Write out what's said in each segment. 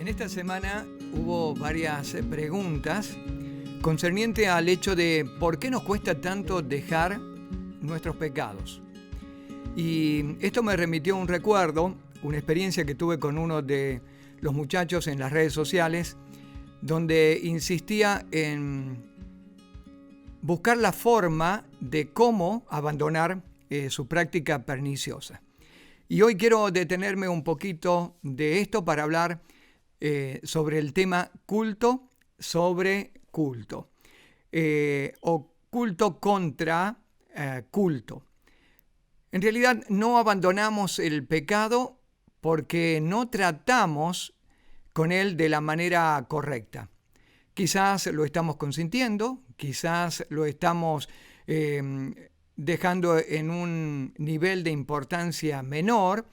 En esta semana hubo varias preguntas concerniente al hecho de por qué nos cuesta tanto dejar nuestros pecados. Y esto me remitió a un recuerdo, una experiencia que tuve con uno de los muchachos en las redes sociales, donde insistía en buscar la forma de cómo abandonar su práctica perniciosa. Y hoy quiero detenerme un poquito de esto para hablar sobre el tema culto sobre culto, o culto contra culto. En realidad no abandonamos el pecado porque no tratamos con él de la manera correcta. Quizás lo estamos consintiendo, quizás lo estamos dejando en un nivel de importancia menor,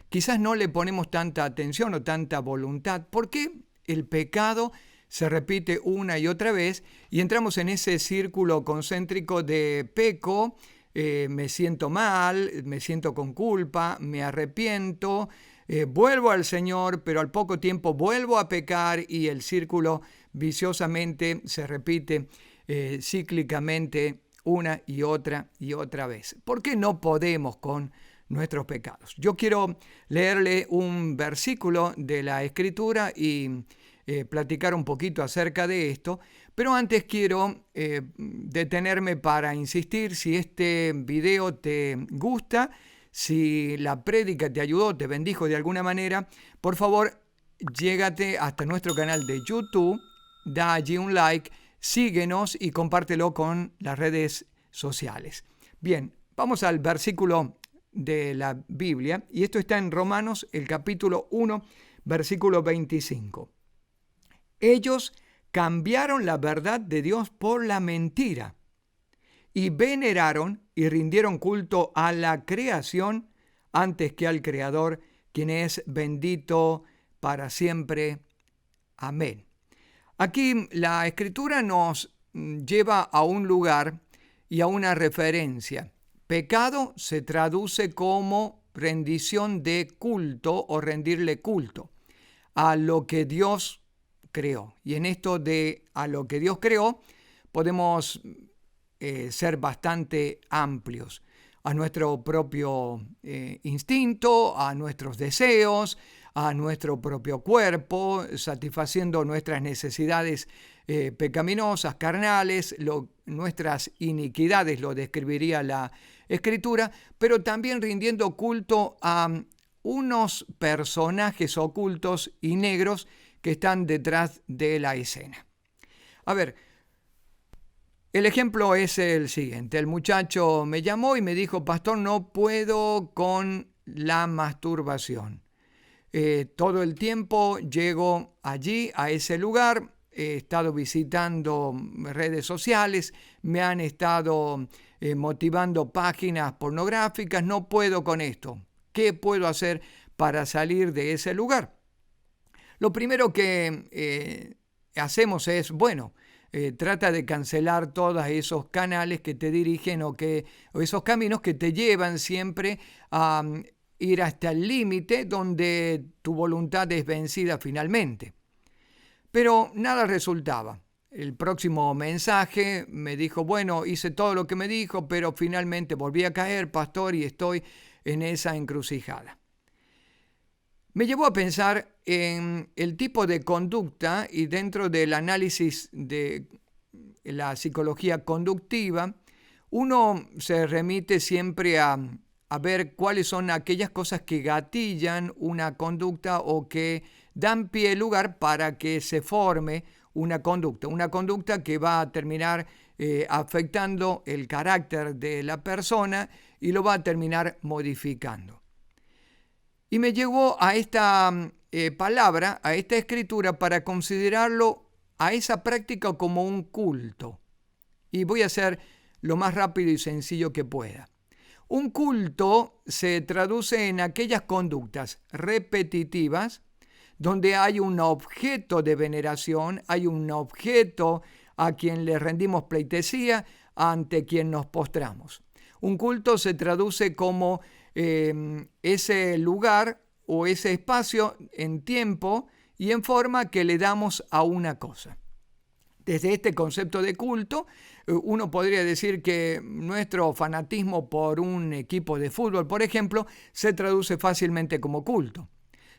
quizás no le ponemos tanta atención o tanta voluntad, porque el pecado se repite una y otra vez y entramos en ese círculo concéntrico de peco, me siento mal, me siento con culpa, me arrepiento, vuelvo al Señor, pero al poco tiempo vuelvo a pecar y el círculo viciosamente se repite cíclicamente una y otra vez. ¿Por qué no podemos con nuestros pecados? Yo quiero leerle un versículo de la Escritura y platicar un poquito acerca de esto, pero antes quiero detenerme para insistir. Si este video te gusta, si la prédica te ayudó, te bendijo de alguna manera, por favor, llégate hasta nuestro canal de YouTube, da allí un like, síguenos y compártelo con las redes sociales. Bien, vamos al versículo de la Biblia, y esto está en Romanos, el capítulo 1, versículo 25. Ellos cambiaron la verdad de Dios por la mentira y veneraron y rindieron culto a la creación antes que al Creador, quien es bendito para siempre. Amén. Aquí la Escritura nos lleva a un lugar y a una referencia. Pecado se traduce como rendición de culto o rendirle culto a lo que Dios creó. Y en esto de a lo que Dios creó podemos ser bastante amplios. A nuestro propio instinto, a nuestros deseos, a nuestro propio cuerpo, satisfaciendo nuestras necesidades pecaminosas, carnales, nuestras iniquidades, lo describiría la Escritura, pero también rindiendo culto a unos personajes ocultos y negros que están detrás de la escena. A ver, el ejemplo es el siguiente. El muchacho me llamó y me dijo: pastor, no puedo con la masturbación. Todo el tiempo llego allí, a ese lugar, he estado visitando redes sociales, me han estado motivando páginas pornográficas, no puedo con esto. ¿Qué puedo hacer para salir de ese lugar? Lo primero que hacemos es, trata de cancelar todos esos canales que te dirigen o esos caminos que te llevan siempre a ir hasta el límite donde tu voluntad es vencida finalmente. Pero nada resultaba. El próximo mensaje me dijo: hice todo lo que me dijo, pero finalmente volví a caer, pastor, y estoy en esa encrucijada. Me llevó a pensar en el tipo de conducta, y dentro del análisis de la psicología conductiva, uno se remite siempre a ver cuáles son aquellas cosas que gatillan una conducta o que dan pie lugar para que se forme una conducta que va a terminar afectando el carácter de la persona y lo va a terminar modificando. Y me llegó a esta palabra, a esta escritura, para considerarlo a esa práctica como un culto. Y voy a hacer lo más rápido y sencillo que pueda. Un culto se traduce en aquellas conductas repetitivas donde hay un objeto de veneración, hay un objeto a quien le rendimos pleitesía, ante quien nos postramos. Un culto se traduce como ese lugar o ese espacio en tiempo y en forma que le damos a una cosa. Desde este concepto de culto, uno podría decir que nuestro fanatismo por un equipo de fútbol, por ejemplo, se traduce fácilmente como culto.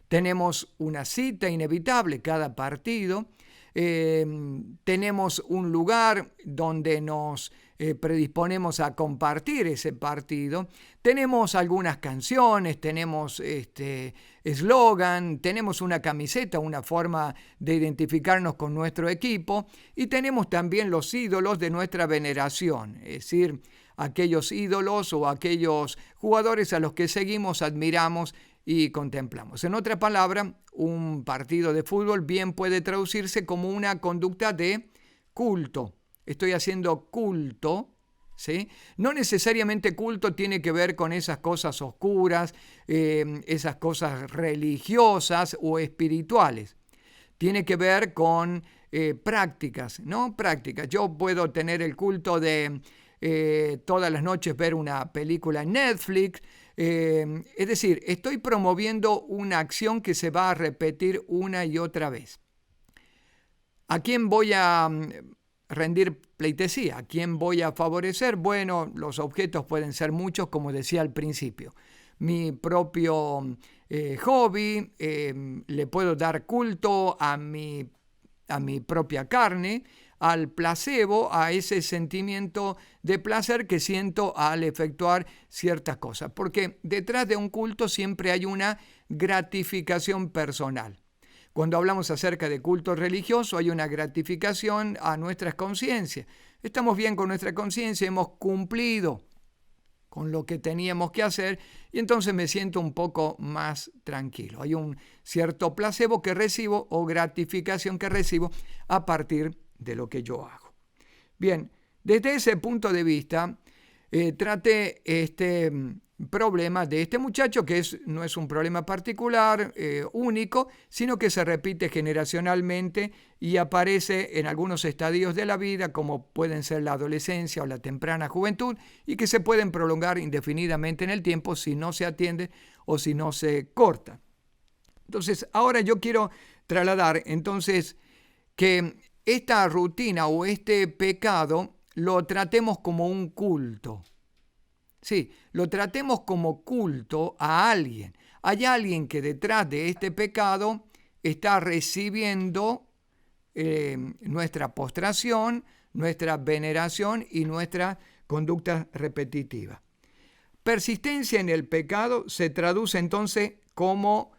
Tenemos una cita inevitable cada partido, tenemos un lugar donde nos predisponemos a compartir ese partido, tenemos algunas canciones, tenemos eslogan, tenemos una camiseta, una forma de identificarnos con nuestro equipo, y tenemos también los ídolos de nuestra veneración, es decir, aquellos ídolos o aquellos jugadores a los que seguimos, admiramos y contemplamos. En otra palabra, un partido de fútbol bien puede traducirse como una conducta de culto. Estoy haciendo culto, ¿sí? No necesariamente culto tiene que ver con esas cosas oscuras, esas cosas religiosas o espirituales. Tiene que ver con prácticas, ¿no? Prácticas. Yo puedo tener el culto de todas las noches ver una película en Netflix. Es decir, estoy promoviendo una acción que se va a repetir una y otra vez. ¿A quién voy a rendir pleitesía? ¿A quién voy a favorecer? Bueno, los objetos pueden ser muchos, como decía al principio. Mi propio hobby, le puedo dar culto a mi propia carne, al placebo, a ese sentimiento de placer que siento al efectuar ciertas cosas. Porque detrás de un culto siempre hay una gratificación personal. Cuando hablamos acerca de culto religioso, hay una gratificación a nuestras conciencias. Estamos bien con nuestra conciencia, hemos cumplido con lo que teníamos que hacer y entonces me siento un poco más tranquilo. Hay un cierto placebo que recibo o gratificación que recibo a partir de lo que yo hago. Bien, desde ese punto de vista, traté este problema de este muchacho que no es un problema particular, único, sino que se repite generacionalmente y aparece en algunos estadios de la vida, como pueden ser la adolescencia o la temprana juventud, y que se pueden prolongar indefinidamente en el tiempo si no se atiende o si no se corta. Entonces, ahora yo quiero trasladar entonces que esta rutina o este pecado lo tratemos como un culto. Sí, lo tratemos como culto a alguien. Hay alguien que detrás de este pecado está recibiendo nuestra postración, nuestra veneración y nuestra conducta repetitiva. Persistencia en el pecado se traduce entonces como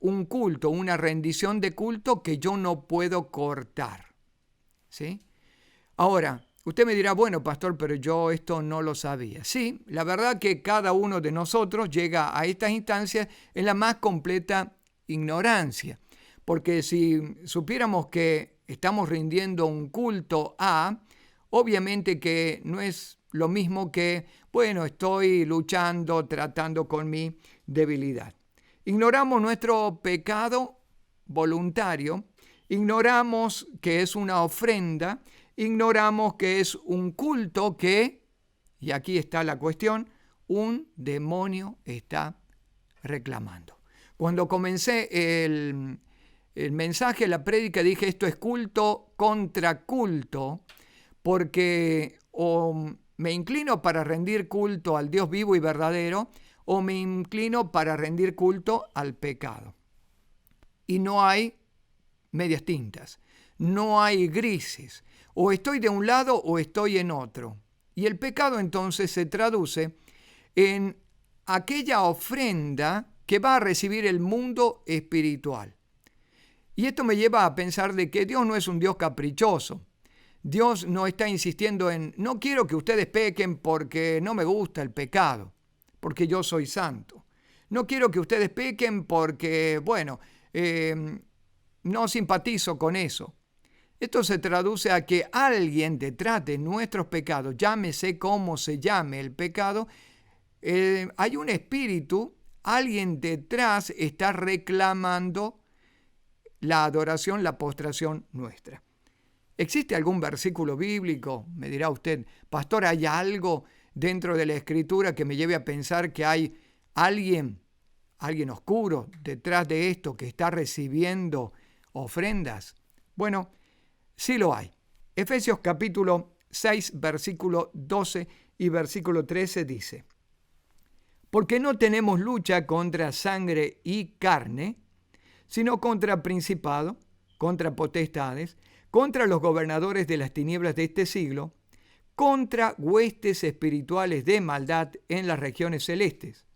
un culto, una rendición de culto que yo no puedo cortar. ¿Sí? Ahora, usted me dirá, bueno, pastor, pero yo esto no lo sabía. Sí, la verdad que cada uno de nosotros llega a estas instancias en la más completa ignorancia. Porque si supiéramos que estamos rindiendo un culto a, obviamente que no es lo mismo que, bueno, estoy luchando, tratando con mi debilidad. Ignoramos nuestro pecado voluntario, ignoramos que es una ofrenda, ignoramos que es un culto que, y aquí está la cuestión, un demonio está reclamando. Cuando comencé el mensaje, la prédica, dije esto es culto contra culto, porque o me inclino para rendir culto al Dios vivo y verdadero, o me inclino para rendir culto al pecado. Y no hay medias tintas, no hay grises. O estoy de un lado o estoy en otro. Y el pecado entonces se traduce en aquella ofrenda que va a recibir el mundo espiritual. Y esto me lleva a pensar de que Dios no es un Dios caprichoso. Dios no está insistiendo en, no quiero que ustedes pequen porque no me gusta el pecado, porque yo soy santo. No quiero que ustedes pequen porque, bueno, no simpatizo con eso. Esto se traduce a que alguien detrás de nuestros pecados, llámese como se llame el pecado, hay un espíritu, alguien detrás está reclamando la adoración, la postración nuestra. ¿Existe algún versículo bíblico? Me dirá usted, pastor, ¿hay algo dentro de la Escritura que me lleve a pensar que hay alguien alguien oscuro detrás de esto que está recibiendo ofrendas? Bueno, sí lo hay. Efesios capítulo 6, versículo 12 y versículo 13 dice: porque no tenemos lucha contra sangre y carne, sino contra principados, contra potestades, contra los gobernadores de las tinieblas de este siglo, contra huestes espirituales de maldad en las regiones celestes.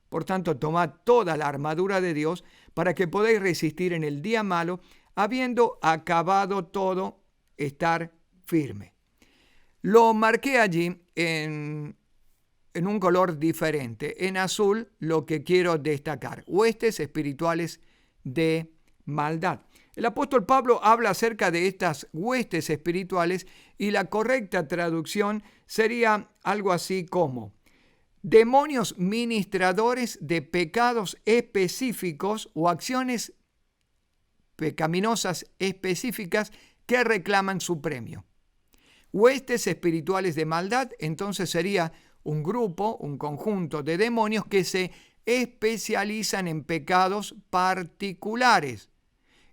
Por tanto, tomad toda la armadura de Dios para que podáis resistir en el día malo, habiendo acabado todo, estar firme. Lo marqué allí en un color diferente. En azul, lo que quiero destacar: huestes espirituales de maldad. El apóstol Pablo habla acerca de estas huestes espirituales y la correcta traducción sería algo así como demonios ministradores de pecados específicos o acciones pecaminosas específicas que reclaman su premio. Huestes espirituales de maldad, entonces sería un grupo, un conjunto de demonios que se especializan en pecados particulares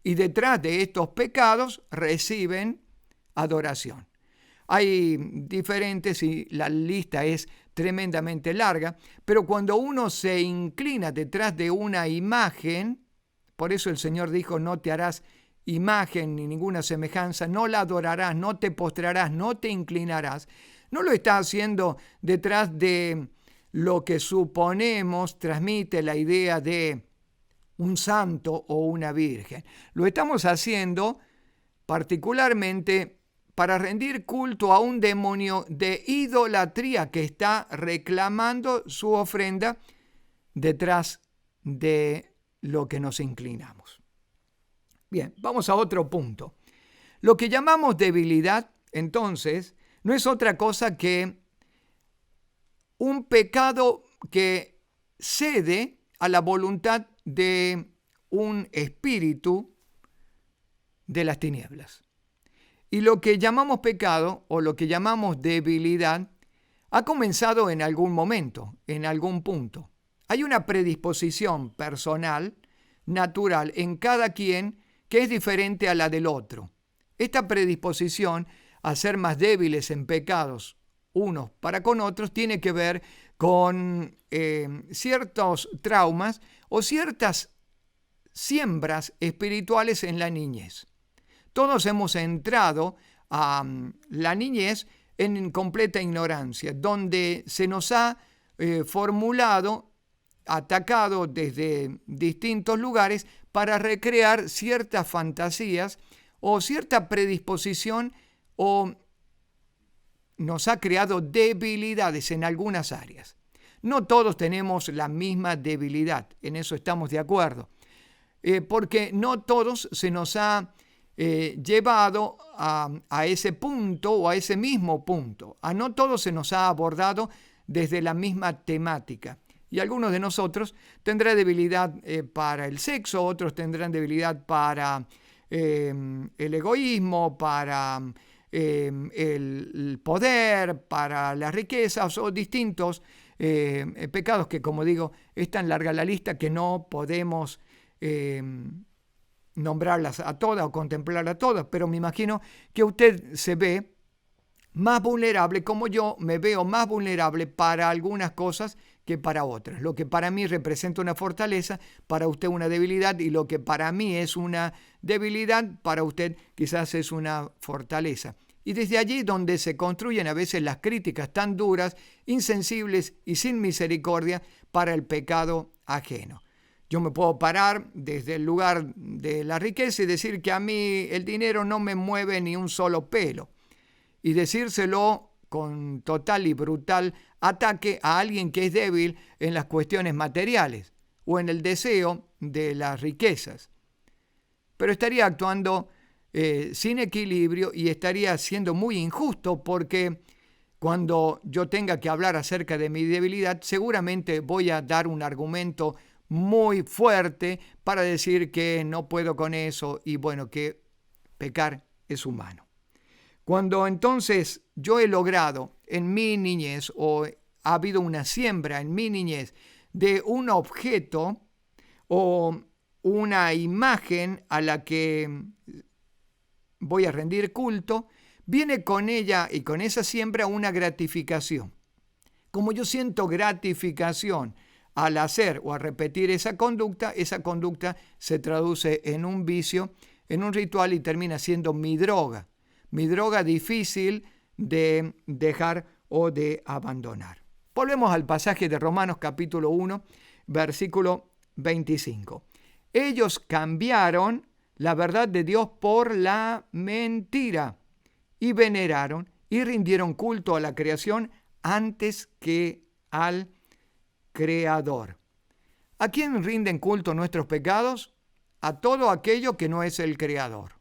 y detrás de estos pecados reciben adoración. Hay diferentes y la lista es tremendamente larga, pero cuando uno se inclina detrás de una imagen, por eso el Señor dijo: no te harás imagen ni ninguna semejanza, no la adorarás, no te postrarás, no te inclinarás. No lo está haciendo detrás de lo que suponemos transmite la idea de un santo o una virgen. Lo estamos haciendo particularmente para rendir culto a un demonio de idolatría que está reclamando su ofrenda detrás de lo que nos inclinamos. Bien, vamos a otro punto. Lo que llamamos debilidad, entonces, no es otra cosa que un pecado que cede a la voluntad de un espíritu de las tinieblas. Y lo que llamamos pecado o lo que llamamos debilidad ha comenzado en algún momento, en algún punto. Hay una predisposición personal, natural, en cada quien que es diferente a la del otro. Esta predisposición a ser más débiles en pecados unos para con otros tiene que ver con ciertos traumas o ciertas siembras espirituales en la niñez. Todos hemos entrado a la niñez en completa ignorancia, donde se nos ha formulado, atacado desde distintos lugares para recrear ciertas fantasías o cierta predisposición, o nos ha creado debilidades en algunas áreas. No todos tenemos la misma debilidad, en eso estamos de acuerdo, porque no todos se nos ha llevado a ese punto o a ese mismo punto. A no todos se nos ha abordado desde la misma temática. Y algunos de nosotros tendrán debilidad para el sexo, otros tendrán debilidad para el egoísmo, para el poder, para las riquezas o distintos pecados que, como digo, es tan larga la lista que no podemos nombrarlas a todas o contemplarlas a todas, pero me imagino que usted se ve más vulnerable, como yo me veo más vulnerable para algunas cosas que para otras. Lo que para mí representa una fortaleza, para usted una debilidad, y lo que para mí es una debilidad, para usted quizás es una fortaleza. Y desde allí donde se construyen a veces las críticas tan duras, insensibles y sin misericordia para el pecado ajeno. Yo me puedo parar desde el lugar de la riqueza y decir que a mí el dinero no me mueve ni un solo pelo, y decírselo con total y brutal ataque a alguien que es débil en las cuestiones materiales o en el deseo de las riquezas. Pero estaría actuando sin equilibrio y estaría siendo muy injusto, porque cuando yo tenga que hablar acerca de mi debilidad, seguramente voy a dar un argumento muy fuerte para decir que no puedo con eso y bueno, que pecar es humano. Cuando entonces yo he logrado en mi niñez, o ha habido una siembra en mi niñez de un objeto o una imagen a la que voy a rendir culto, viene con ella y con esa siembra una gratificación. Como yo siento gratificación al hacer o a repetir esa conducta se traduce en un vicio, en un ritual y termina siendo mi droga difícil de dejar o de abandonar. Volvemos al pasaje de Romanos capítulo 1, versículo 25. Ellos cambiaron la verdad de Dios por la mentira y veneraron y rindieron culto a la creación antes que al Creador. ¿A quién rinden culto nuestros pecados? A todo aquello que no es el Creador.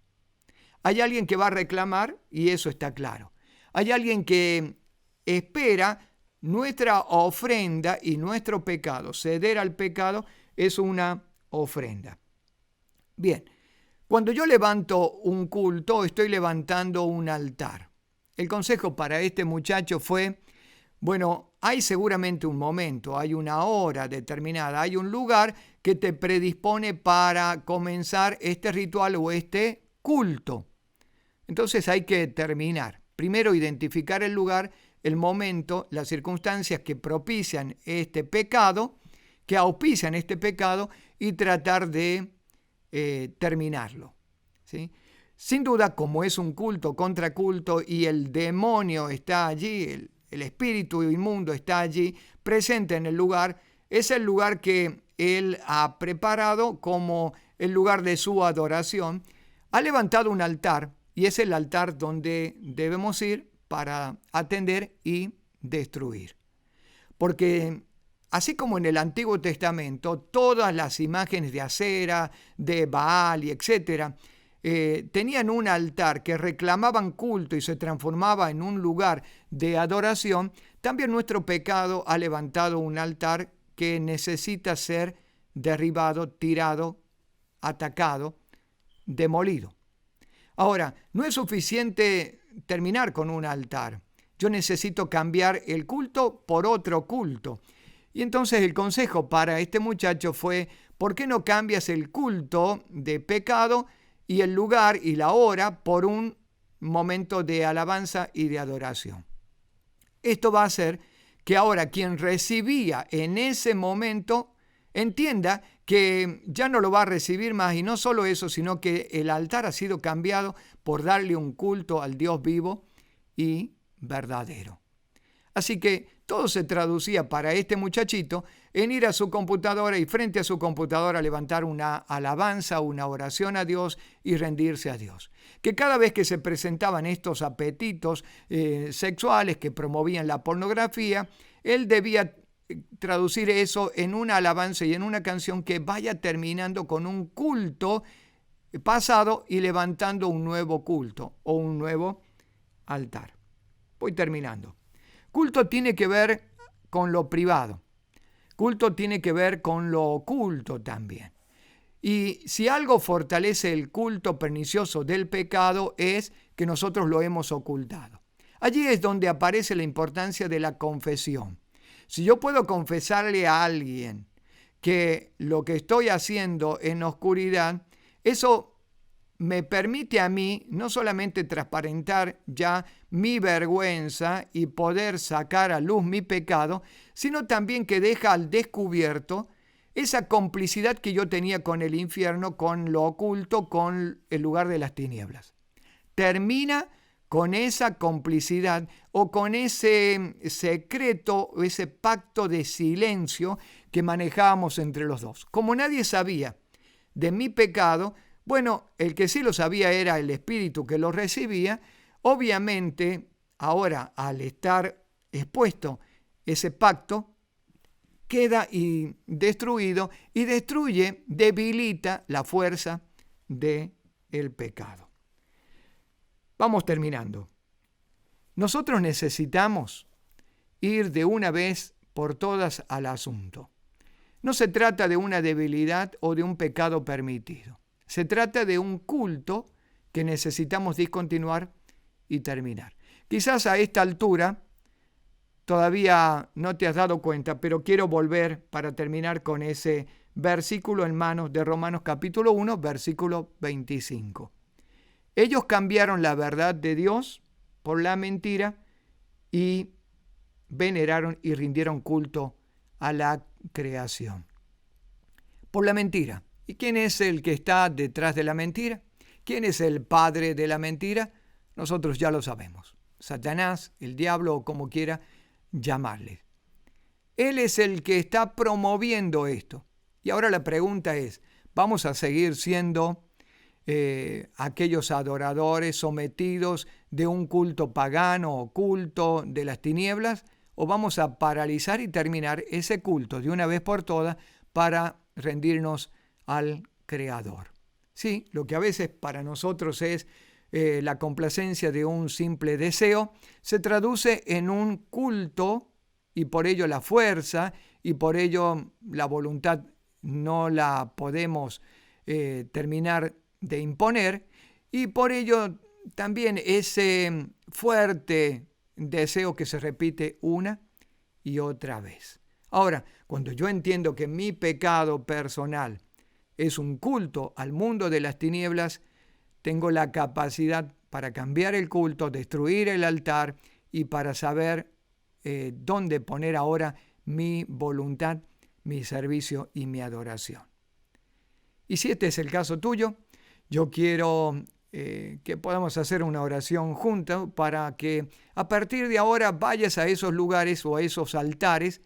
Hay alguien que va a reclamar y eso está claro. Hay alguien que espera nuestra ofrenda y nuestro pecado. Ceder al pecado es una ofrenda. Bien, cuando yo levanto un culto, estoy levantando un altar. El consejo para este muchacho fue, bueno, hay seguramente un momento, hay una hora determinada, hay un lugar que te predispone para comenzar este ritual o este culto. Entonces hay que terminar. Primero identificar el lugar, el momento, las circunstancias que propician este pecado, que auspician este pecado y tratar de terminarlo. ¿Sí? Sin duda, como es un culto contra culto y el demonio está allí, el espíritu inmundo está allí, presente en el lugar, es el lugar que él ha preparado como el lugar de su adoración. Ha levantado un altar y es el altar donde debemos ir para atender y destruir. Porque así como en el Antiguo Testamento, todas las imágenes de Acera, de Baal y etcétera, tenían un altar que reclamaban culto y se transformaba en un lugar de adoración, también nuestro pecado ha levantado un altar que necesita ser derribado, tirado, atacado, demolido. Ahora, no es suficiente terminar con un altar. Yo necesito cambiar el culto por otro culto. Y entonces el consejo para este muchacho fue, ¿por qué no cambias el culto de pecado y el lugar y la hora por un momento de alabanza y de adoración? Esto va a hacer que ahora quien recibía en ese momento entienda que ya no lo va a recibir más, y no solo eso, sino que el altar ha sido cambiado por darle un culto al Dios vivo y verdadero. Así que todo se traducía para este muchachito en ir a su computadora y frente a su computadora levantar una alabanza, una oración a Dios y rendirse a Dios. Que cada vez que se presentaban estos apetitos sexuales que promovían la pornografía, él debía traducir eso en una alabanza y en una canción que vaya terminando con un culto pasado y levantando un nuevo culto o un nuevo altar. Voy terminando. Culto tiene que ver con lo privado. Culto tiene que ver con lo oculto también. Y si algo fortalece el culto pernicioso del pecado es que nosotros lo hemos ocultado. Allí es donde aparece la importancia de la confesión. Si yo puedo confesarle a alguien que lo que estoy haciendo en oscuridad, eso me permite a mí no solamente transparentar ya mi vergüenza y poder sacar a luz mi pecado, sino también que deja al descubierto esa complicidad que yo tenía con el infierno, con lo oculto, con el lugar de las tinieblas. Termina con esa complicidad o con ese secreto o ese pacto de silencio que manejábamos entre los dos. Como nadie sabía de mi pecado, bueno, el que sí lo sabía era el espíritu que lo recibía. Obviamente, ahora al estar expuesto ese pacto, queda destruido y destruye, debilita la fuerza del pecado. Vamos terminando. Nosotros necesitamos ir de una vez por todas al asunto. No se trata de una debilidad o de un pecado permitido. Se trata de un culto que necesitamos discontinuar y terminar. Quizás a esta altura todavía no te has dado cuenta, pero quiero volver para terminar con ese versículo en manos de Romanos capítulo 1, versículo 25. Ellos cambiaron la verdad de Dios por la mentira y veneraron y rindieron culto a la creación. Por la mentira. ¿Y quién es el que está detrás de la mentira? ¿Quién es el padre de la mentira? Nosotros ya lo sabemos. Satanás, el diablo o como quiera llamarle. Él es el que está promoviendo esto. Y ahora la pregunta es, ¿vamos a seguir siendo aquellos adoradores sometidos de un culto pagano o culto de las tinieblas? ¿O vamos a paralizar y terminar ese culto de una vez por todas para rendirnos al Creador? Sí, lo que a veces para nosotros es la complacencia de un simple deseo, se traduce en un culto y por ello la fuerza y por ello la voluntad no la podemos terminar de imponer y por ello también ese fuerte deseo que se repite una y otra vez. Ahora, cuando yo entiendo que mi pecado personal es un culto al mundo de las tinieblas, tengo la capacidad para cambiar el culto, destruir el altar y para saber dónde poner ahora mi voluntad, mi servicio y mi adoración. Y si este es el caso tuyo, yo quiero que podamos hacer una oración juntos para que a partir de ahora vayas a esos lugares o a esos altares,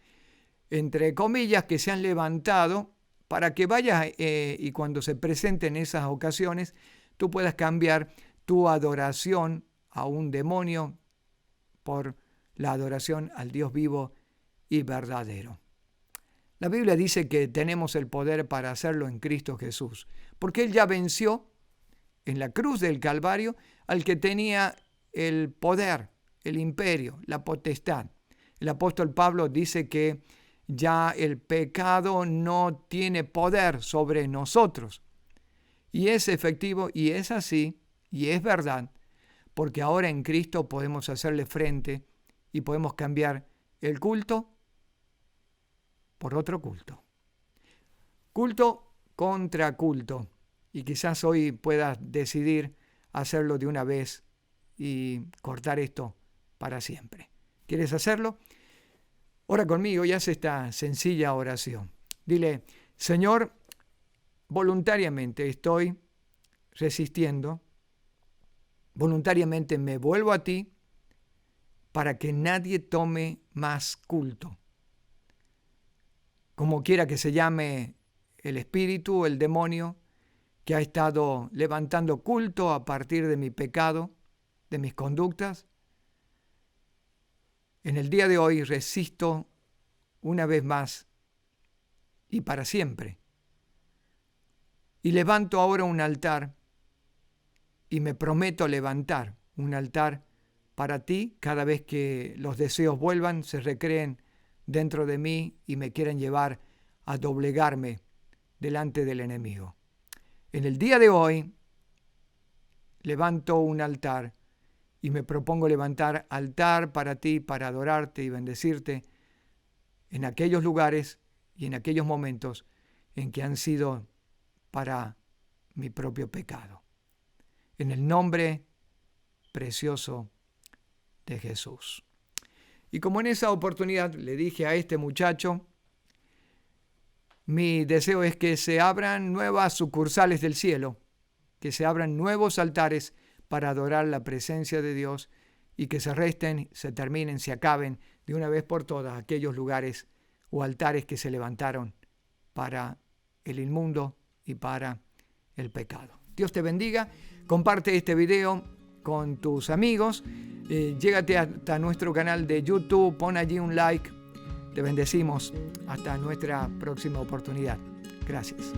entre comillas, que se han levantado, para que vayas y cuando se presenten esas ocasiones, tú puedas cambiar tu adoración a un demonio por la adoración al Dios vivo y verdadero. La Biblia dice que tenemos el poder para hacerlo en Cristo Jesús, porque Él ya venció en la cruz del Calvario al que tenía el poder, el imperio, la potestad. El apóstol Pablo dice que ya el pecado no tiene poder sobre nosotros. Y es efectivo y es así y es verdad, porque ahora en Cristo podemos hacerle frente y podemos cambiar el culto por otro culto. Culto contra culto. Y quizás hoy puedas decidir hacerlo de una vez y cortar esto para siempre. ¿Quieres hacerlo? Ora conmigo y haz esta sencilla oración. Dile, Señor, voluntariamente estoy resistiendo, voluntariamente me vuelvo a ti para que nadie tome más culto. Como quiera que se llame el espíritu, el demonio, que ha estado levantando culto a partir de mi pecado, de mis conductas. En el día de hoy resisto una vez más y para siempre. Y levanto ahora un altar y me prometo levantar un altar para ti cada vez que los deseos vuelvan, se recreen dentro de mí y me quieran llevar a doblegarme delante del enemigo. En el día de hoy levanto un altar y me propongo levantar altar para ti, para adorarte y bendecirte en aquellos lugares y en aquellos momentos en que han sido para mi propio pecado. En el nombre precioso de Jesús. Y como en esa oportunidad le dije a este muchacho, mi deseo es que se abran nuevas sucursales del cielo, que se abran nuevos altares para adorar la presencia de Dios y que se resten, se terminen, se acaben de una vez por todas aquellos lugares o altares que se levantaron para el inmundo y para el pecado. Dios te bendiga, comparte este video con tus amigos, llégate hasta nuestro canal de YouTube, pon allí un like, te bendecimos hasta nuestra próxima oportunidad. Gracias.